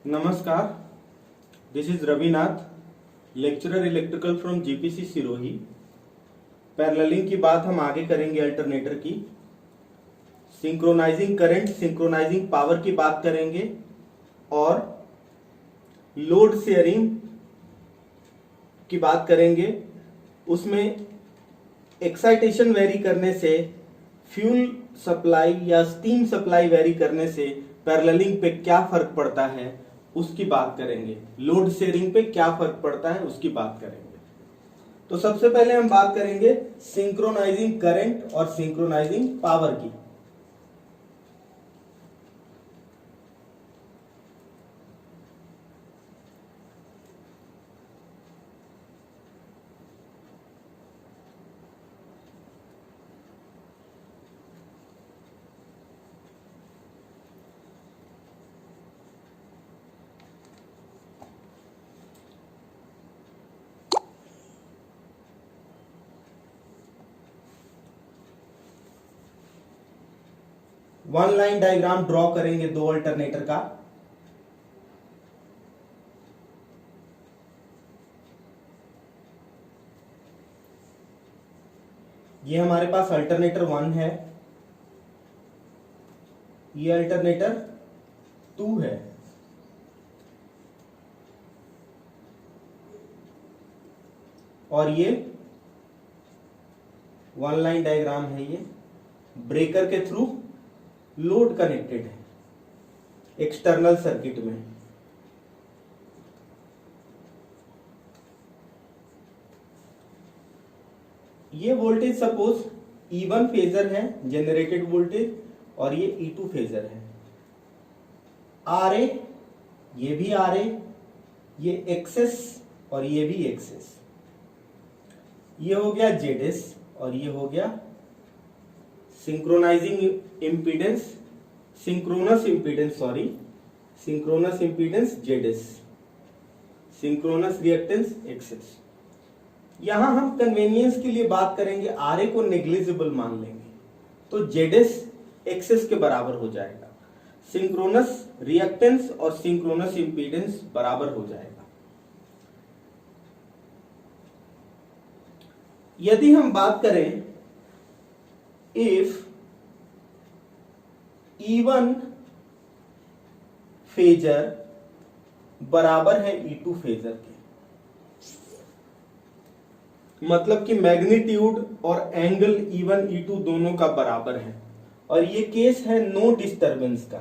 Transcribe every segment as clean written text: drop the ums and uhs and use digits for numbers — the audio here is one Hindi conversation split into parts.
नमस्कार, this is Ravinath, lecturer electrical from GPC Sirohi. Paralleling की बात हम आगे करेंगे, अल्टरनेटर की। सिंक्रोनाइजिंग करंट, सिंक्रोनाइजिंग पावर की बात करेंगे और लोड शेयरिंग की बात करेंगे। उसमें एक्साइटेशन वेरी करने से, फ्यूल सप्लाई या स्टीम सप्लाई वेरी करने से पैरेललिंग पे क्या फर्क पड़ता है उसकी बात करेंगे। लोड शेयरिंग पे क्या फर्क पड़ता है उसकी बात करेंगे। तो सबसे पहले हम बात करेंगे सिंक्रोनाइजिंग करंट और सिंक्रोनाइजिंग पावर की। वन लाइन डायग्राम ड्रॉ करेंगे दो अल्टरनेटर का। ये हमारे पास अल्टरनेटर 1 है, ये अल्टरनेटर 2 है। और ये वन लाइन डायग्राम है, ये ब्रेकर के थ्रू लोड कनेक्टेड है एक्सटर्नल सर्किट में। ये वोल्टेज सपोज E1 फेजर है, जनरेटेड वोल्टेज, और ये E2 फेजर है। RA, ये भी RA, ये एक्सेस और ये भी एक्सेस। ये हो गया ZS और ये हो गया synchronising impedance, synchronous impedance ZS, synchronous reactance XS। यहां हम कन्वीनियंस के लिए बात करेंगे, RA को नेग्लिजिबल मान लेंगे तो ZS XS के बराबर हो जाएगा, सिंक्रोनस रिएक्टेंस और सिंक्रोनस इंपीडेंस बराबर हो जाएगा। यदि हम बात करें इफ E1 फेजर बराबर है E2 फेजर के, मतलब कि मैग्नीट्यूड और एंगल E1 E2 दोनों का बराबर है, और ये केस है नो डिस्टरबेंस का।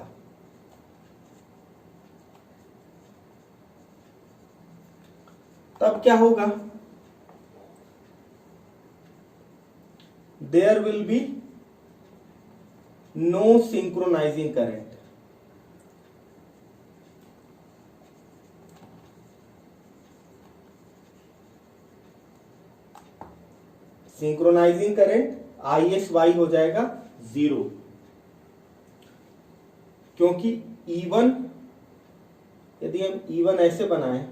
तब क्या होगा? There will be no synchronising current. Synchronising current ISY हो जाएगा 0, क्योंकि E1, यदि हम E1 ऐसे बनाएं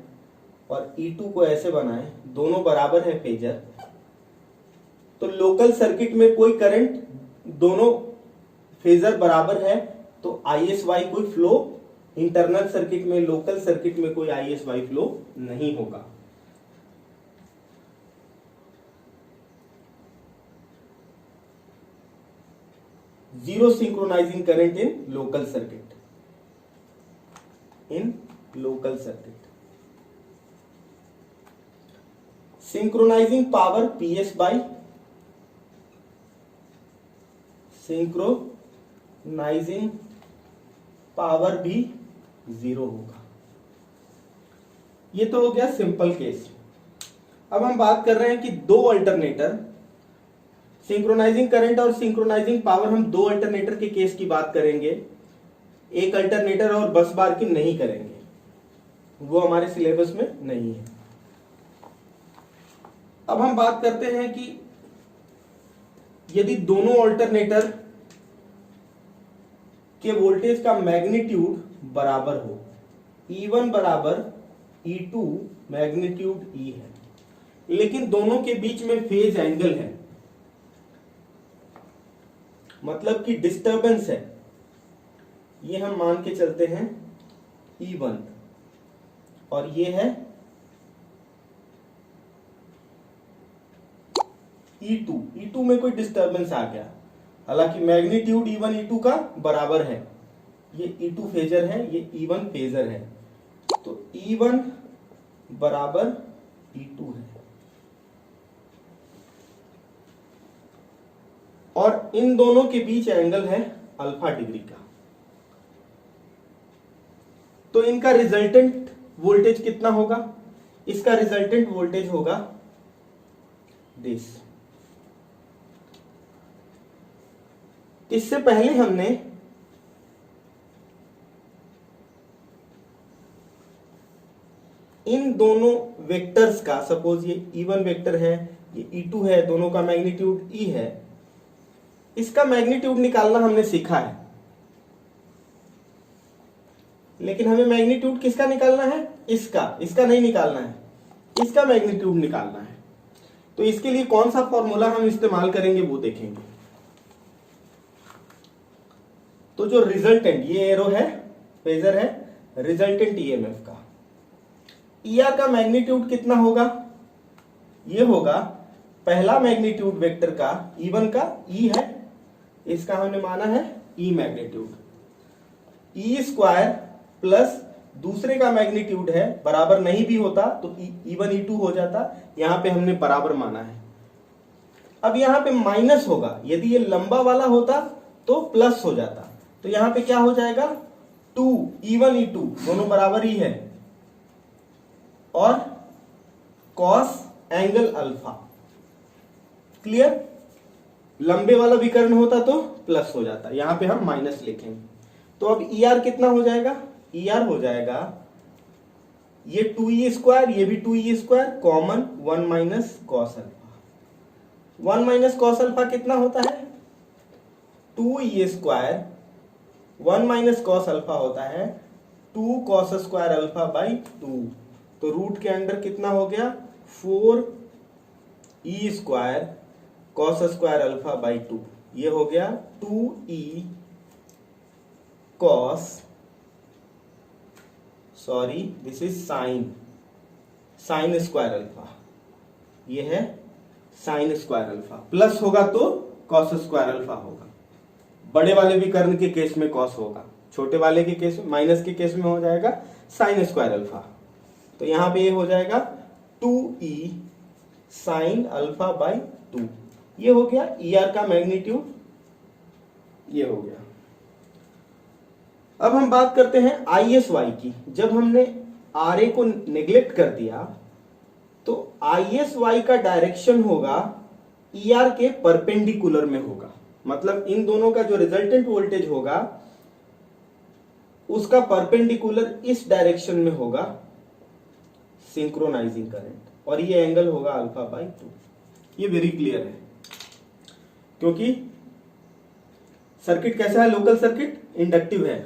और E2 को ऐसे बनाएं, दोनों बराबर है फेजर, तो लोकल सर्किट में कोई करंट, दोनों फेजर बराबर है तो ISY कोई फ्लो, इंटरनल सर्किट में, लोकल सर्किट में कोई ISY फ्लो नहीं होगा। Zero synchronising current in local circuit, synchronising power PS by, synchronising power भी 0 होगा। ये तो हो गया सिंपल केस। अब हम बात कर रहे हैं कि दो अल्टरनेटर, सिंक्रोनाइजिंग करंट और सिंक्रोनाइजिंग पावर, हम दो अल्टरनेटर के केस की बात करेंगे। एक अल्टरनेटर और बस बार की नहीं करेंगे, वो हमारे सिलेबस में नहीं है। अब हम बात करते हैं कि यदि दोनों अल्टरनेटर के वोल्टेज का मैग्नीट्यूड बराबर हो, E1 बराबर E2 मैग्नीट्यूड E है, लेकिन दोनों के बीच में फेज एंगल है, मतलब कि डिस्टरबेंस है, ये हम मान के चलते हैं E1 और ये है E2। E2 में कोई डिस्टर्बेंस आ गया, हालांकि मैग्नीट्यूड E1 E2 का बराबर है। ये E2 फेजर है, ये E1 फेजर है, तो E1 बराबर E2 है। और इन दोनों के बीच एंगल है अल्फा डिग्री का। तो इनका रिजल्टेंट वोल्टेज कितना होगा? इसका रिजल्टेंट वोल्टेज होगा दिस। इससे पहले हमने इन दोनों वेक्टर्स का, सपोज ये E1 वेक्टर है, ये E2 है, दोनों का मैग्नीट्यूड E है, इसका मैग्नीट्यूड निकालना हमने सीखा है। लेकिन हमें मैग्नीट्यूड किसका निकालना है? इसका नहीं निकालना है, इसका मैग्नीट्यूड निकालना है। तो इसके लिए कौन सा फॉर्मूला हम इस्तेमाल करेंगे वो देखेंगे। तो जो रिजल्टेंट, ये एरो है, फेजर है, रिजल्टेंट ईएमएफ का, ईआर का मैग्नीट्यूड कितना होगा? ये होगा पहला मैग्नीट्यूड वेक्टर का, E1 का E है, इसका हमने माना है E magnitude, E square plus दूसरे का मैग्नीट्यूड है, बराबर नहीं भी होता तो E1 E2 हो जाता, यहां पे हमने बराबर माना है। अब यहां पे माइनस होगा, यदि ये लंबा वाला होता तो प्लस हो जाता, तो यहां पे क्या हो जाएगा? 2 E1 E2 दोनों बराबर ही है, और कॉस एंगल अल्फा। क्लियर? लंबे वाला विकर्ण होता तो प्लस हो जाता, यहां पे हम माइनस लिखेंगे। तो अब ER कितना हो जाएगा? ER हो जाएगा ये 2E स्क्वायर, ये भी 2E square, common 1 minus cos alpha. 1 minus cos alpha कितना होता है? 2E square, 1 minus cos alpha होता है 2 कॉस स्क्वायर अल्फा बाई 2। तो रूट के अंदर कितना हो गया? 4E square cos square alpha by 2। ये हो गया 2E cos, sorry this is sine square alpha, ये है साइन स्क्वायर अल्फा, प्लस होगा तो कॉस स्क्वायर अल्फा होगा। बड़े वाले विकर्ण के केस में कॉस होगा, छोटे वाले के केस में, माइनस के केस में हो जाएगा साइन स्क्वायर अल्फा। तो यहां पे ये हो जाएगा 2E साइन अल्फा बाई 2। ये हो गया ER का मैग्नीट्यूड, ये हो गया। अब हम बात करते हैं ISY की। जब हमने RA को नेग्लेक्ट कर दिया तो ISY का डायरेक्शन होगा ER के परपेंडिकुलर में होगा, मतलब इन दोनों का जो रिजल्टेंट वोल्टेज होगा उसका परपेंडिकुलर इस डायरेक्शन में होगा सिंक्रोनाइजिंग करंट, और ये एंगल होगा अल्फा बाई 2। ये वेरी क्लियर है, क्योंकि सर्किट कैसा है? लोकल सर्किट, इंडक्टिव है,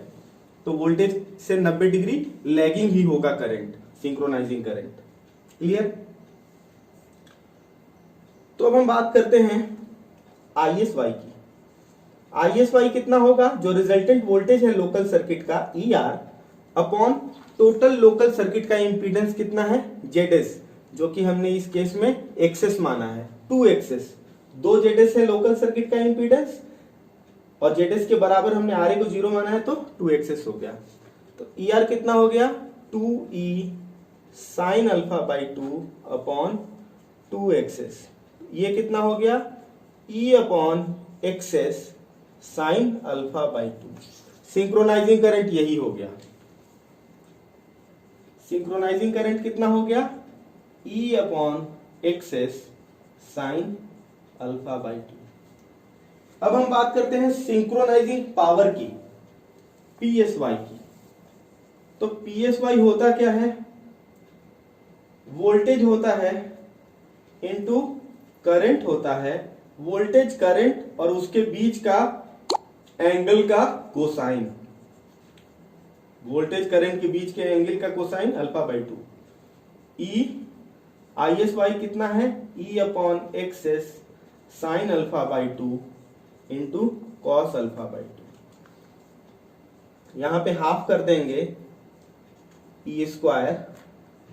तो वोल्टेज से 90 डिग्री लैगिंग ही होगा करंट, सिंक्रोनाइजिंग करंट। क्लियर? तो अब हम बात करते हैं ISY की। ISY कितना होगा? जो रिजल्टेंट वोल्टेज है लोकल सर्किट का ER upon total local circuit का इंपीडेंस कितना है? ZS, जो कि हमने इस केस में एक्सेस माना है, 2XS। 2 ZS है लोकल सर्किट का इंपीडेंस, और ZS के बराबर हमने RA को 0 माना है तो 2XS हो गया। तो ER कितना हो गया? 2E sine alpha by 2 upon 2XS। ये कितना हो गया? E upon XS sine alpha by 2। Synchronising current यही हो गया। सिंक्रोनाइजिंग करंट कितना हो गया? E upon XS sine alpha by 2। अब हम बात करते हैं सिंक्रोनाइजिंग पावर की, PSY की। तो PSY होता क्या है? वोल्टेज होता है इनटू करंट होता है, वोल्टेज करंट और उसके बीच का एंगल का कोसाइन, वोल्टेज करंट के बीच के एंगल का cosine alpha by 2। E ISY कितना है? E upon XS sine alpha by 2 into cos alpha by 2। यहां पे हाफ कर देंगे E स्क्वायर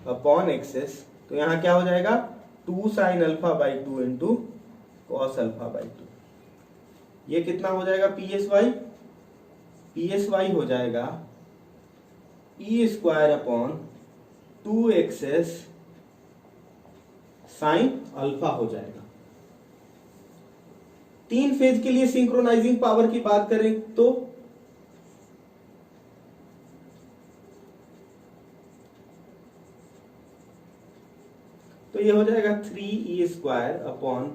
अपॉन एक्सेस, तो यहां क्या हो जाएगा 2 sin alpha by 2 into cos alpha by 2। ये कितना हो जाएगा P S Y, P S Y हो जाएगा E square upon 2 access sine alpha हो जाएगा। 3 फेज के लिए सिंक्रोनाइजिंग पावर की बात करें तो ये हो जाएगा 3e square upon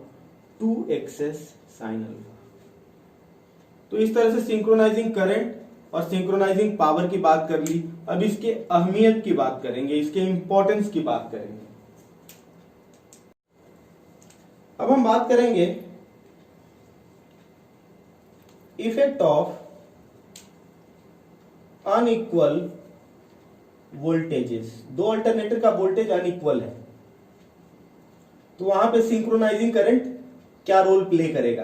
2 access sine alpha. तो इस तरह से सिंक्रोनाइजिंग करंट और सिंक्रोनाइजिंग पावर की बात कर ली। अब इसके अहमियत की बात करेंगे, इसके इंपॉर्टेंस की बात करेंगे। अब हम बात करेंगे इफेक्ट ऑफ अनइक्वल वोल्टेजेस। दो अल्टरनेटर का वोल्टेज अनइक्वल है, तो वहां पे सिंक्रोनाइजिंग करंट क्या रोल प्ले करेगा।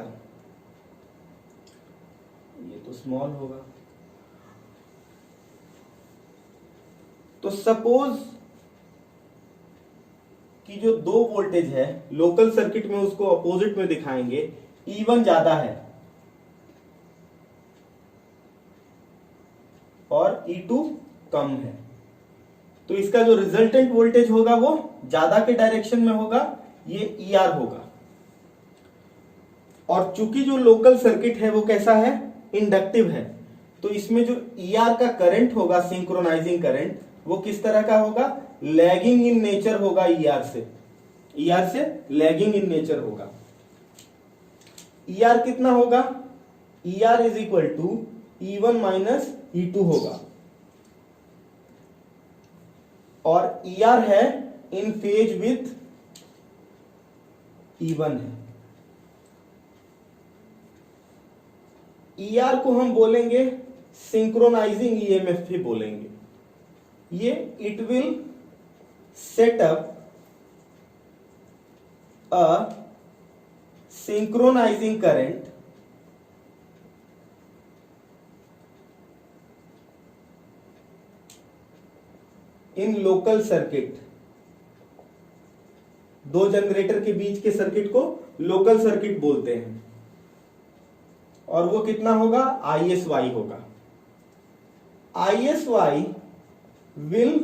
ये तो स्मॉल होगा। तो सपोज कि जो दो वोल्टेज है लोकल सर्किट में उसको अपोजिट में दिखाएंगे, E1 ज्यादा है और E2 कम है, तो इसका जो रिजल्टेंट वोल्टेज होगा वो ज्यादा के डायरेक्शन में होगा, ये ER होगा। और चूंकि जो लोकल सर्किट है वो कैसा है, इंडक्टिव है, तो इसमें जो ER का करंट होगा, सिंक्रोनाइजिंग करंट, वो किस तरह का होगा, लैगिंग इन नेचर होगा ER से लैगिंग इन नेचर होगा। ER कितना होगा, ER is equal to E1 minus E2 होगा, और ER है इन फेज विथ E1 है। ER को हम बोलेंगे सिंक्रोनाइजिंग EMF भी बोलेंगे। ये it will set up a synchronising current in local circuit. दो जनरेटर के बीच के सर्किट को लोकल सर्किट बोलते हैं, और वो कितना होगा, ISY होगा। ISY will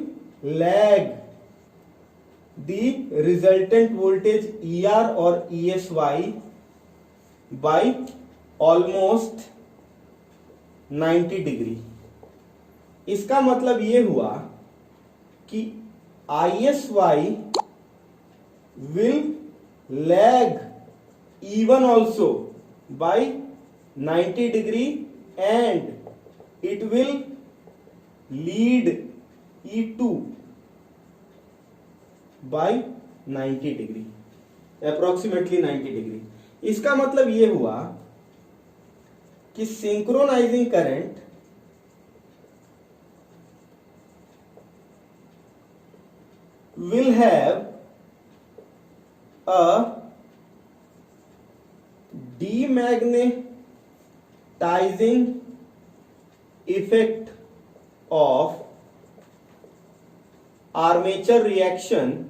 lag the resultant voltage ER और ESY by almost 90 डिग्री। इसका मतलब ये हुआ कि ISY will lag E1 also by 90 degree and it will lead E2 by 90 degree, approximately 90 degree. इसका मतलब ये हुआ कि synchronising current will have a demagnetizing effect of armature reaction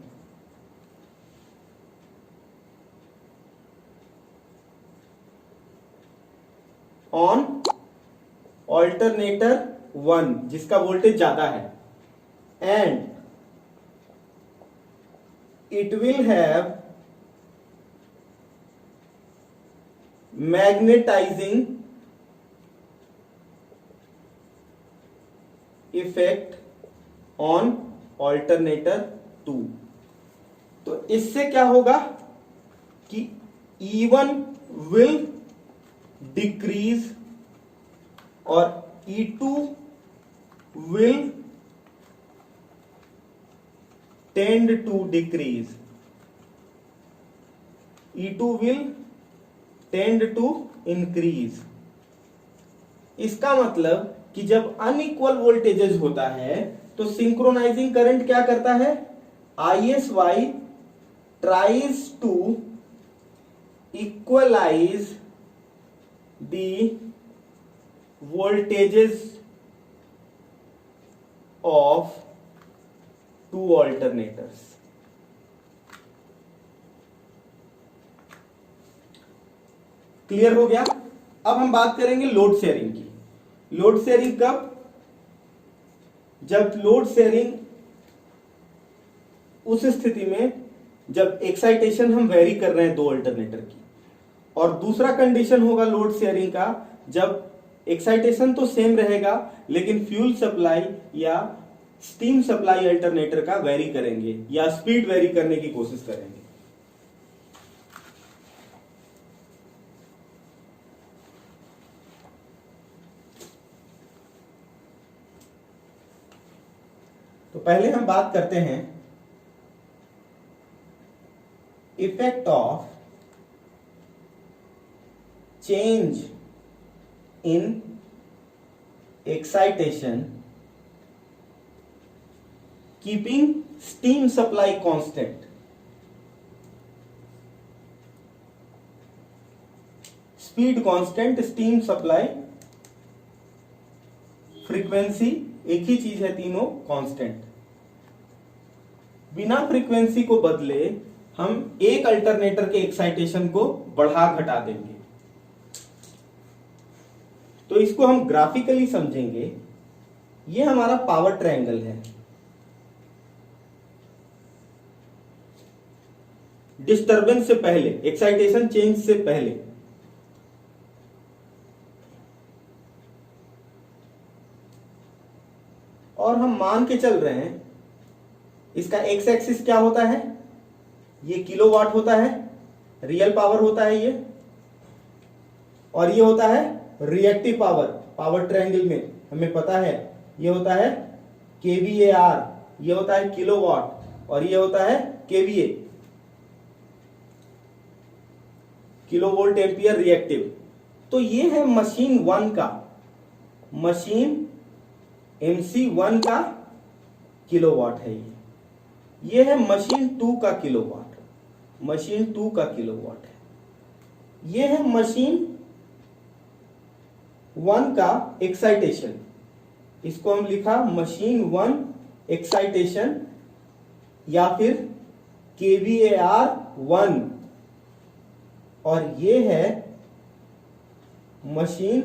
on alternator 1 जिसका वोल्टेज ज्यादा है, and it will have magnetizing effect on alternator 2। तो इससे क्या होगा कि E1 will decrease और E2 will tend to decrease, E2 will tend to increase। इसका मतलब कि जब अनइक्वल वोल्टेजेस होता है तो सिंक्रोनाइजिंग करंट क्या करता है, ISY tries to equalize the voltages of 2 alternators। Clear हो गया। अब हम बात करेंगे लोड शेयरिंग की। लोड शेयरिंग कब? जब लोड शेयरिंग उस स्थिति में जब एक्साइटेशन हम वेरी कर रहे हैं दो अल्टरनेटर की, और दूसरा कंडीशन होगा लोड शेयरिंग का जब एक्साइटेशन तो सेम रहेगा लेकिन फ्यूल सप्लाई या स्टीम सप्लाई अल्टरनेटर का वेरी करेंगे या स्पीड वेरी करने की कोशिश करेंगे। तो पहले हम बात करते हैं effect of change in excitation keeping steam supply constant. Speed constant, steam supply, frequency एक ही चीज है, तीनों कांस्टेंट। बिना फ्रीक्वेंसी को बदले हम एक अल्टरनेटर के एक्साइटेशन को बढ़ा घटा देंगे। तो इसको हम ग्राफिकली समझेंगे। ये हमारा पावर ट्रायंगल है। डिस्टरबेंस से पहले, एक्साइटेशन चेंज से पहले और हम मान के चल रहे हैं इसका एक्स एक्सिस क्या होता है, ये किलोवाट होता है, रियल पावर होता है ये, और ये होता है रिएक्टिव पावर। पावर ट्रायंगल में हमें पता है ये होता है kVAR, ये होता है किलोवाट, और ये होता है kVA, kilo volt ampere reactive. तो ये है मशीन 1 का, मशीन MC1 का किलोवाट है ये है मशीन 2 का किलोवाट, मशीन 2 का किलोवाट है। ये है मशीन 1 का एक्साइटेशन, इसको हम लिखा मशीन 1 एक्साइटेशन या फिर kVAR 1, और ये है मशीन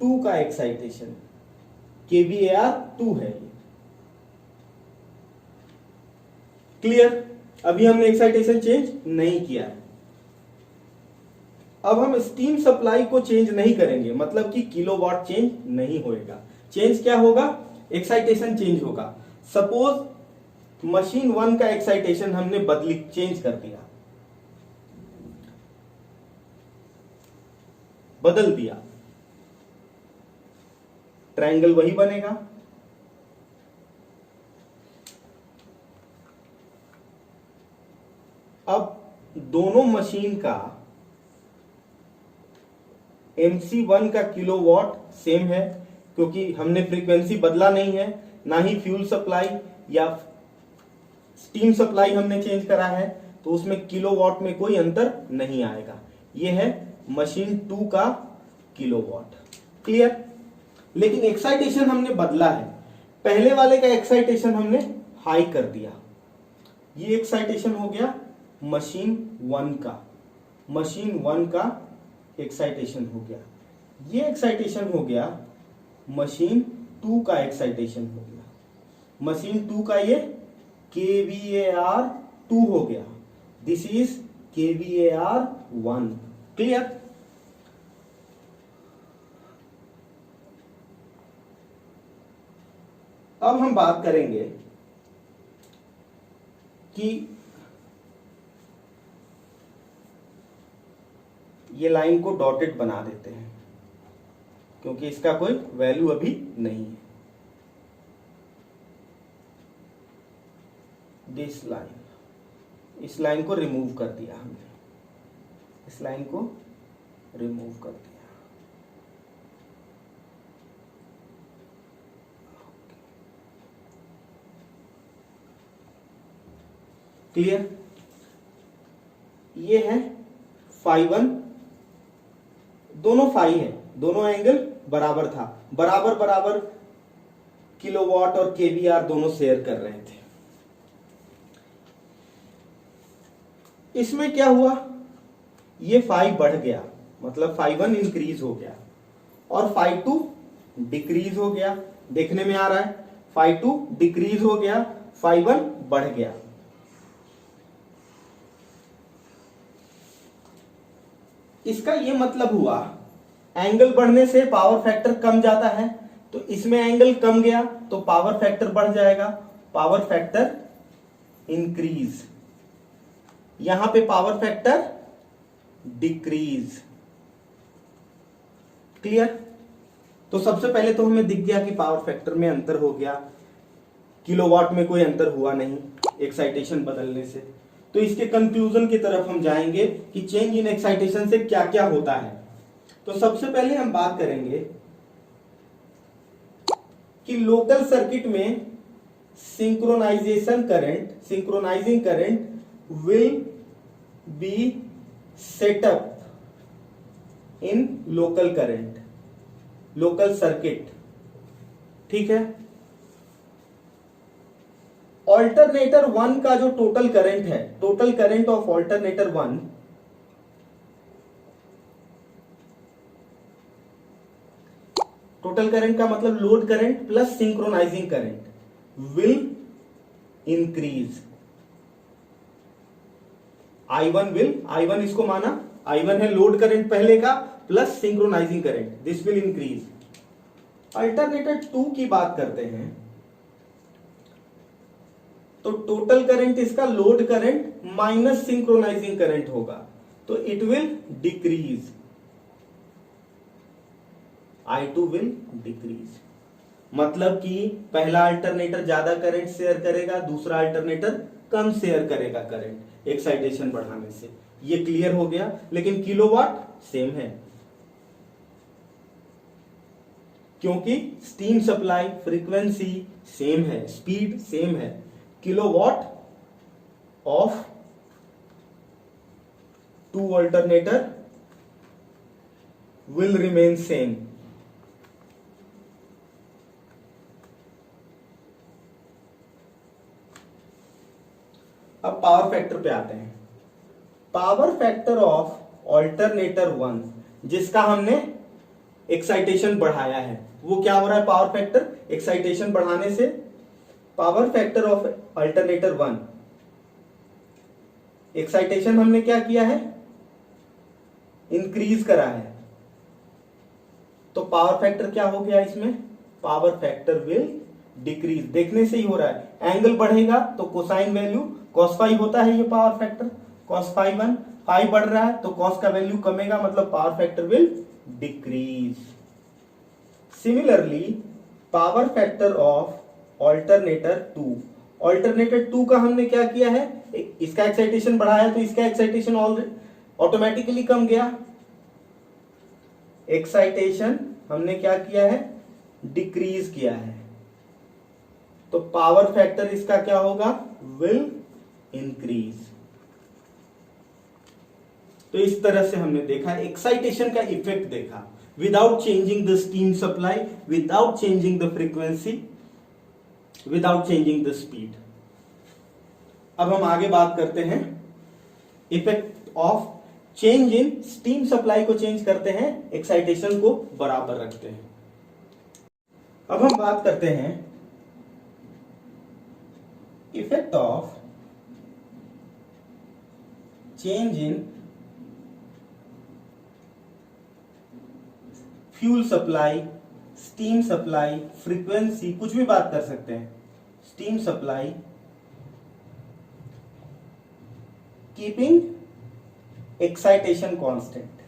2 का एक्साइटेशन, kVAR 2 है ये। क्लियर? अभी हमने एक्साइटेशन चेंज नहीं किया है। अब हम स्टीम सप्लाई को चेंज नहीं करेंगे, मतलब कि किलोवाट चेंज नहीं होएगा। चेंज क्या होगा? एक्साइटेशन चेंज होगा। सपोज मशीन 1 का एक्साइटेशन हमने बदली, चेंज कर दिया, बदल दिया, ट्रायंगल वही बनेगा। अब दोनों मशीन का MC1 का किलोवाट सेम है क्योंकि हमने फ्रीक्वेंसी बदला नहीं है, ना ही फ्यूल सप्लाई या स्टीम सप्लाई हमने चेंज करा है, तो उसमें किलोवाट में कोई अंतर नहीं आएगा। यह है मशीन 2 का किलोवाट। क्लियर? लेकिन एक्साइटेशन हमने बदला है। पहले वाले का एक्साइटेशन हमने हाई कर दिया, ये एक्साइटेशन हो गया मशीन 1 का, मशीन 1 का एक्साइटेशन हो गया। ये एक्साइटेशन हो गया मशीन 2 का एक्साइटेशन हो गया। मशीन 2 का ये kVAR 2 हो गया, दिस इज kVAR 1। क्लियर? अब हम बात करेंगे कि ये लाइन को डॉटेड बना देते हैं क्योंकि इसका कोई वैल्यू अभी नहीं है। दिस लाइन, इस लाइन को रिमूव कर दिया हमने, इस लाइन को रिमूव कर दिया। क्लियर? ये है φ1, दोनों फाई है, दोनों एंगल बराबर था, बराबर बराबर किलोवाट और केवीआर दोनों शेयर कर रहे थे। इसमें क्या हुआ, ये फाई बढ़ गया, मतलब फाई 1 इंक्रीज हो गया और फाई 2 डिक्रीज हो गया। देखने में आ रहा है, फाई 2 डिक्रीज हो गया, फाई 1 बढ़ गया। इसका ये मतलब हुआ एंगल बढ़ने से पावर फैक्टर कम जाता है, तो इसमें एंगल कम गया तो पावर फैक्टर बढ़ जाएगा, पावर फैक्टर इंक्रीज। यहां पे पावर फैक्टर डिक्रीज। क्लियर? तो सबसे पहले तो हमें दिख गया कि पावर फैक्टर में अंतर हो गया, किलोवाट में कोई अंतर हुआ नहीं एक्साइटेशन बदलने से। तो इसके कंक्लूजन की तरफ हम जाएंगे कि चेंज इन एक्साइटेशन से क्या क्या होता है। तो सबसे पहले हम बात करेंगे कि लोकल सर्किट में synchronising current will be set up in local circuit. ठीक है, ऑल्टरनेटर 1 का जो टोटल करंट है, total current of alternator 1 total current का मतलब load current plus synchronising current will increase. I1 इसको माना, I1 है लोड करंट पहले का plus synchronising current, this will increase. Alternator 2 की बात करते हैं तो टोटल करंट इसका load current minus synchronising current होगा, तो it will decrease, I2 will decrease. मतलब कि पहला अल्टरनेटर ज्यादा करंट शेयर करेगा, दूसरा अल्टरनेटर कम शेयर करेगा करंट एक्साइटेशन बढ़ाने से। ये क्लियर हो गया। लेकिन किलोवाट सेम है, क्योंकि स्टीम सप्लाई फ्रीक्वेंसी सेम है, स्पीड सेम है। Kilowatt of 2 alternator will remain same। अब पावर फैक्टर पे आते हैं। पावर फैक्टर ऑफ ऑल्टरनेटर 1 जिसका हमने एक्साइटेशन बढ़ाया है, वो क्या हो रहा है, पावर फैक्टर एक्साइटेशन बढ़ाने से power factor of alternator 1 excitation हमने क्या किया है, इंक्रीज करा है, तो पावर फैक्टर क्या हो गया इसमें, पावर फैक्टर विल डिक्रीज। देखने से ही हो रहा है, एंगल बढ़ेगा तो कोसाइन वैल्यू cos फाई होता है, ये power factor cos phi 1, phi बढ़ रहा है तो cos का वैल्यू कमेगा, मतलब power factor will decrease. Similarly power factor of alternator 2, alternator 2 का हमने क्या किया है, इसका एक्साइटेशन बढ़ाया तो इसका एक्साइटेशन ऑटोमेटिकली कम गया। एक्साइटेशन हमने क्या किया है, डिक्रीज किया है, तो पावर फैक्टर इसका क्या होगा, विल इंक्रीज। तो इस तरह से हमने देखा एक्साइटेशन का इफेक्ट देखा, without changing the steam supply, without changing the frequency, without changing the speed. अब हम आगे बात करते हैं effect of change in steam supply को चेंज करते हैं, एक्साइटेशन को बराबर रखते हैं। अब हम बात करते हैं effect of change in fuel supply, steam supply, frequency, कुछ भी बात कर सकते हैं। Steam supply keeping excitation constant.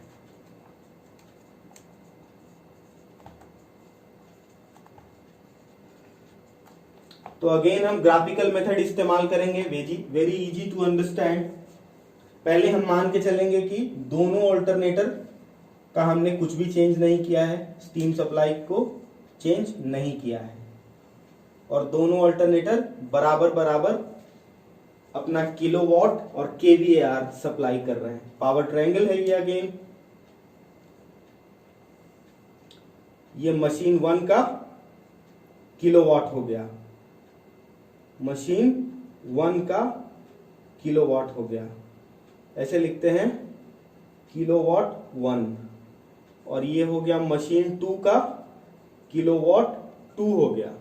तो अगेन हम ग्राफिकल मेथड इस्तेमाल करेंगे, वेरी इजी टू अंडरस्टैंड। पहले हम मान के चलेंगे कि दोनों ऑल्टरनेटर का हमने कुछ भी चेंज नहीं किया है, स्टीम सप्लाई को चेंज नहीं किया है, और दोनों ऑल्टरनेटर बराबर बराबर अपना किलोवाट और केवीएआर सप्लाई कर रहे हैं। पावर ट्रायंगल है ये। अगेन ये मशीन 1 का किलोवाट हो गया, मशीन 1 का किलोवाट हो गया, ऐसे लिखते हैं किलोवाट 1, और ये हो गया मशीन 2 का किलोवाट 2 हो गया।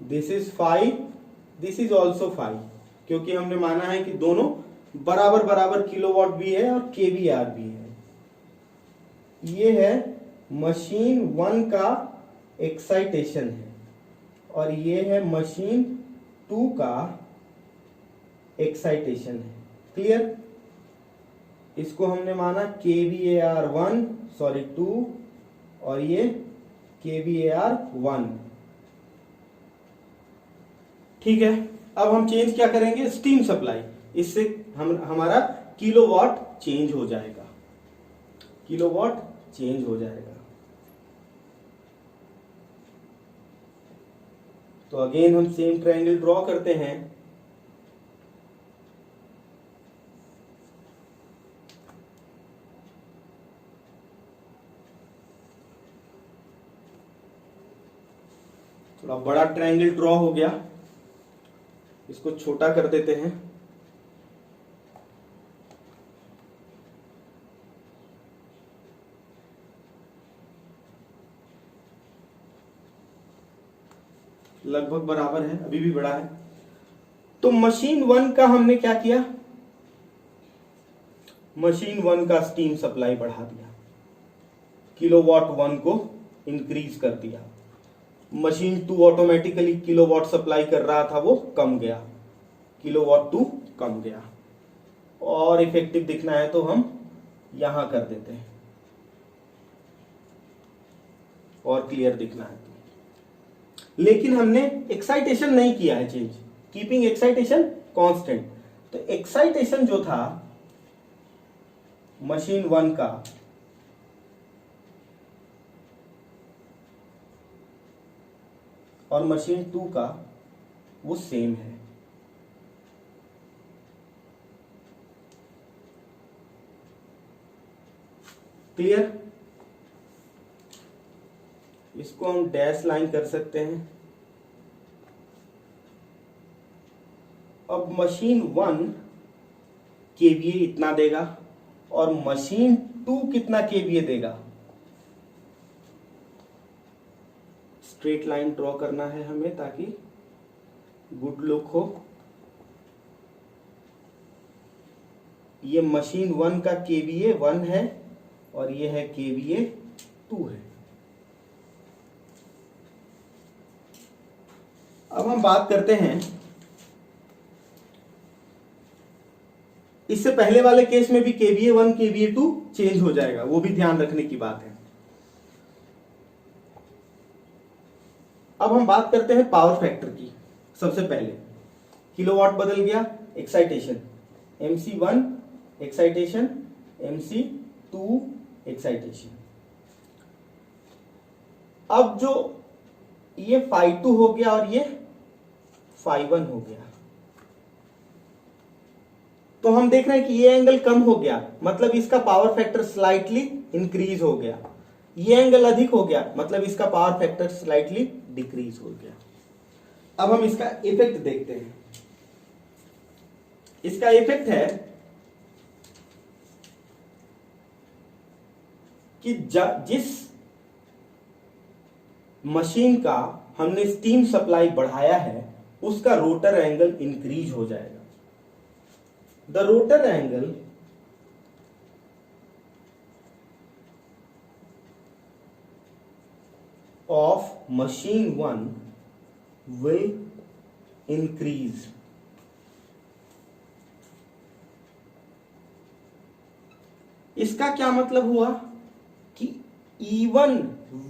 This is 5, this is also 5, क्योंकि हमने माना है कि दोनों बराबर बराबर किलोवाट भी है और केवीआर भी है। ये है मशीन 1 का एक्साइटेशन है, और ये है मशीन 2 का एक्साइटेशन है। क्लियर? इसको हमने माना केवीएआर 2, और ये केवीएआर 1। ठीक है, अब हम चेंज क्या करेंगे? Steam supply. इससे हमारा किलोवाट चेंज हो जाएगा, किलोवाट चेंज हो जाएगा। तो अगेन हम सेम ट्रायंगल ड्रॉ करते हैं। थोड़ा बड़ा ट्रायंगल ड्रॉ हो गया, इसको छोटा कर देते हैं। लगभग बराबर है, अभी भी बड़ा है। तो मशीन 1 का हमने क्या किया? मशीन 1 का स्टीम सप्लाई बढ़ा दिया, किलोवाट 1 को इंक्रीज कर दिया। मशीन 2 ऑटोमेटिकली किलोवाट सप्लाई कर रहा था, वो कम गया, किलोवाट 2 कम गया। और इफेक्टिव दिखना है तो हम यहां कर देते हैं, और क्लियर दिखना है। लेकिन हमने एक्साइटेशन नहीं किया है चेंज, कीपिंग एक्साइटेशन कांस्टेंट। तो एक्साइटेशन जो था मशीन 1 का, और मशीन 2 का, वो सेम है। क्लियर? इसको हम डैश लाइन कर सकते हैं। अब मशीन 1 केवीए इतना देगा, और मशीन 2 कितना केवीए देगा? स्ट्रेट लाइन ड्रॉ करना है हमें ताकि गुड लुक हो। ये मशीन 1 का केवीए 1 है, और ये है केवीए 2 है। अब हम बात करते हैं, इससे पहले वाले केस में भी केवीए 1 केवीए 2 चेंज हो जाएगा, वो भी ध्यान रखने की बात है। अब हम बात करते हैं पावर फैक्टर की। सबसे पहले किलोवाट बदल गया, excitation MC1 excitation, MC2 excitation. अब जो ये phi2 हो गया और ये phi1 हो गया, तो हम देख रहे हैं कि ये एंगल कम हो गया, मतलब इसका पावर फैक्टर स्लाइटली इंक्रीज हो गया। ये एंगल अधिक हो गया, मतलब इसका पावर फैक्टर स्लाइटली डिक्रीज हो गया। अब हम इसका इफेक्ट देखते हैं। इसका इफेक्ट है कि जिस मशीन का हमने स्टीम सप्लाई बढ़ाया है, उसका रोटर एंगल इंक्रीज हो जाएगा। The rotor angle of machine 1 will increase. इसका क्या मतलब हुआ कि E1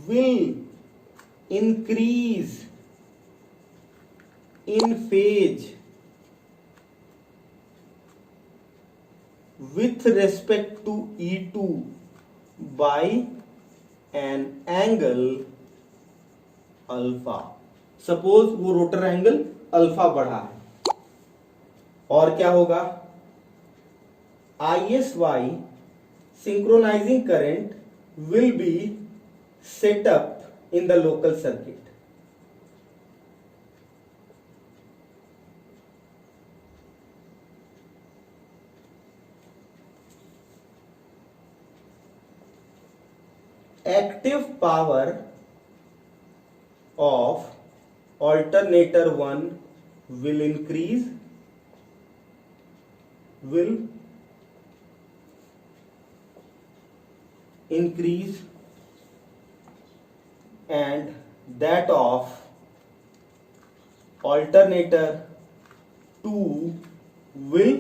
will increase in phase with respect to E2 by an angle alpha. Suppose वो रोटर एंगल अल्फा बढ़ा है, और क्या होगा? ISY synchronizing current will be set up in the local circuit. Active power of alternator 1 will increase and that of alternator 2 will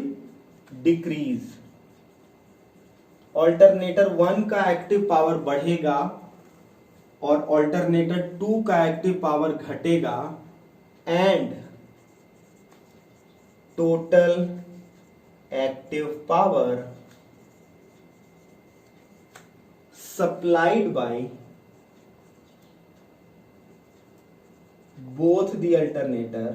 decrease. Alternator 1 का एक्टिव पावर बढ़ेगा और ऑल्टरनेटर 2 का एक्टिव पावर घटेगा and total active power supplied by both the alternator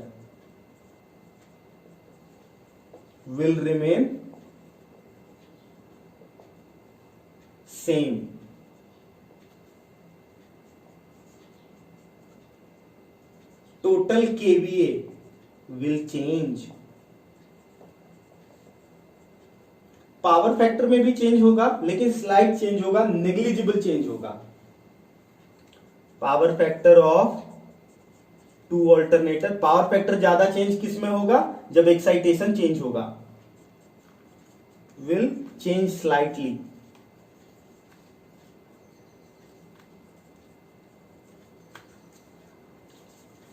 will remain same. Total kVA will change. Power factor में भी चेंज होगा लेकिन स्लाइड चेंज होगा, नेग्लिजिबल चेंज होगा. Power factor of two alternator, power factor ज्यादा चेंज किस में होगा? जब एक्साइटेशन चेंज होगा. Will change slightly.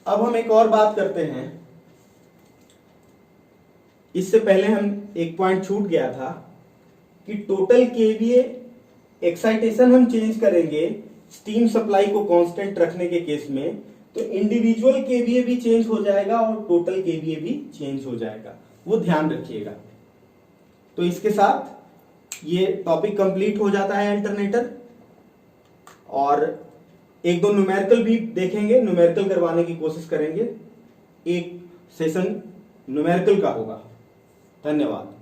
अब हम एक और बात करते हैं. इससे पहले हम एक पॉइंट छूट गया था कि टोटल केवीए एक्साइटेशन हम चेंज करेंगे स्टीम सप्लाई को कांस्टेंट रखने के केस में, तो इंडिविजुअल केवीए भी चेंज हो जाएगा और टोटल केवीए भी चेंज हो जाएगा. वो ध्यान रखिएगा. तो इसके साथ ये टॉपिक कंप्लीट हो जाता है अल्टरनेटर. और एक दो न्यूमेरिकल भी देखेंगे, न्यूमेरिकल करवाने की कोशिश करेंगे. एक सेशन न्यूमेरिकल का होगा. धन्यवाद.